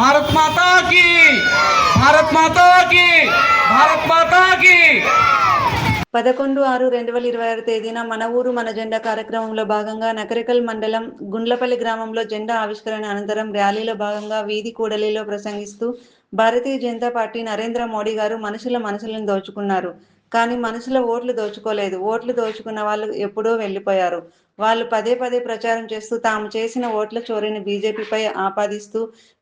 భారత్ మాతా key, Bharat మాతా key, Bharat మాతా key. 11/6/2026 తేదీన మన ఊరు మన జెండా కార్యక్రమంలో భాగంగా నకరికల్ మండలం గుండ్లపల్లి గ్రామంలో జెండా ఆవిష్కరణ అనంతరం ర్యాలీలో భాగంగా వీధి కూడలిలో ప్రసంగిస్తూ భారతీయ జనతా పార్టీ నరేంద్ర మోడీ గారు మనుషుల మనసులను దోచుకున్నారు, కానీ మనుషుల ఓట్లు దోచుకోలేదు. ఓట్లు దోచుకున్న వాళ్ళు ఎప్పుడో వెళ్ళిపోయారు. వాళ్ళు పదే పదే ప్రచారం చేస్తూ తాము చేసిన ఓట్ల చోరీని బీజేపీపై ఆపాదిస్తూ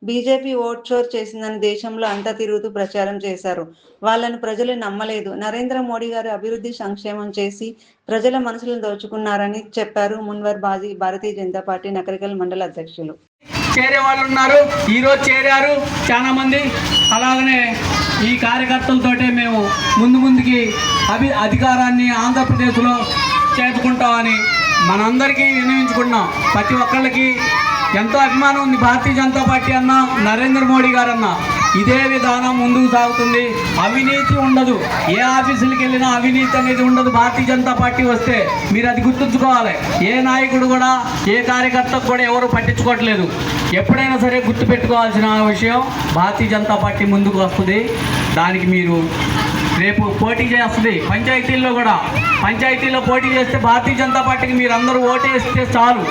బీజేపీ ఓట్ చోర్ చేసిందని దేశంలో అంతా తిరుగుతూ ప్రచారం చేశారు. వాళ్ళను ప్రజలు నమ్మలేదు. నరేంద్ర మోడీ గారు అభివృద్ధి సంక్షేమం చేసి ప్రజల మనసులను దోచుకున్నారని చెప్పారు మున్వర్ బాజీ, భారతీయ జనతా పార్టీ నకరికల్ మండల అధ్యక్షులు. చేరే వాళ్ళు ఉన్నారు, ఈరోజు చేరారు చాలా మంది. అలాగనే ఈ కార్యకర్తలతోటే మేము ముందుకి అధికారాన్ని ఆంధ్రప్రదేశ్లో చేర్చుకుంటామని మనందరికీ వినియోగించుకుంటున్నాం. ప్రతి ఒక్కళ్ళకి ఎంతో అభిమానం ఉంది భారతీయ జనతా పార్టీ అన్న, నరేంద్ర మోడీ గారు అన్న. ఇదే విధానం ముందుకు సాగుతుంది. అవినీతి ఉండదు, ఏ ఆఫీసులకు వెళ్ళినా అవినీతి అనేది ఉండదు. భారతీయ జనతా పార్టీ వస్తే మీరు అది గుర్తుంచుకోవాలి. ఏ నాయకుడు కూడా, ఏ కార్యకర్తకు కూడా ఎవరు పట్టించుకోవట్లేదు. ఎప్పుడైనా సరే గుర్తుపెట్టుకోవాల్సిన విషయం, భారతీయ జనతా పార్టీ ముందుకు వస్తుంది. దానికి మీరు రేపు పోటీ చేస్తుంది. పంచాయతీల్లో పోటీ చేస్తే భారతీయ జనతా పార్టీకి మీరు అందరూ ఓటేస్తే చాలు,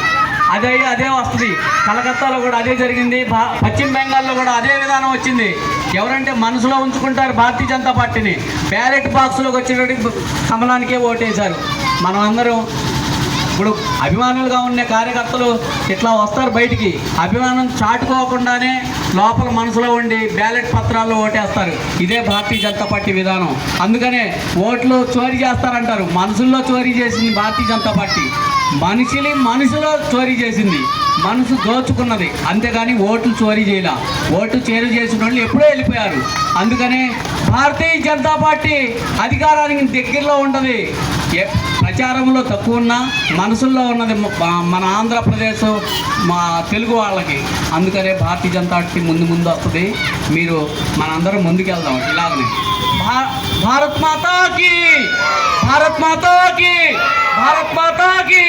అదే వస్తుంది. కలకత్తాలో కూడా అదే జరిగింది, పశ్చిమ బెంగాల్లో కూడా అదే విధానం వచ్చింది. ఎవరంటే మనసులో ఉంచుకుంటారు భారతీయ జనతా పార్టీని. బ్యాలెట్ బాక్స్లోకి వచ్చేటప్పుడు కమలానికే ఓటేశారు. మనం అందరం ఇప్పుడు అభిమానులుగా ఉన్న కార్యకర్తలు ఇట్లా వస్తారు బయటికి, అభిమానం చాటుకోకుండానే లోపల మనసులో ఉండి బ్యాలెట్ పత్రాల్లో ఓటేస్తారు. ఇదే భారతీయ జనతా పార్టీ విధానం. అందుకనే ఓట్లు చోరీ చేస్తారంటారు. మనసుల్లో చోరీ చేసింది భారతీయ జనతా పార్టీ. మనసులో చోరీ చేసింది, మనసు దోచుకున్నది, అంతేగాని ఓట్లు చోరీ చేయాల. ఓట్లు చోరీ చేసిన వాళ్ళు ఎప్పుడో వెళ్ళిపోయారు. అందుకనే భారతీయ జనతా పార్టీ అధికారానికి దగ్గరలో ఉంటుంది. ప్రచారంలో తక్కువ ఉన్నా మనసుల్లో ఉన్నది మన ఆంధ్రప్రదేశ్, మా తెలుగు వాళ్ళకి. అందుకనే భారతీయ జనతా పార్టీ ముందు వస్తుంది. మీరు మనందరం ముందుకెళ్దాం. ఇలాగనే భారత్ మాతా కీ, భారత్ మాతా కీ, భారత్ మాతా కీ.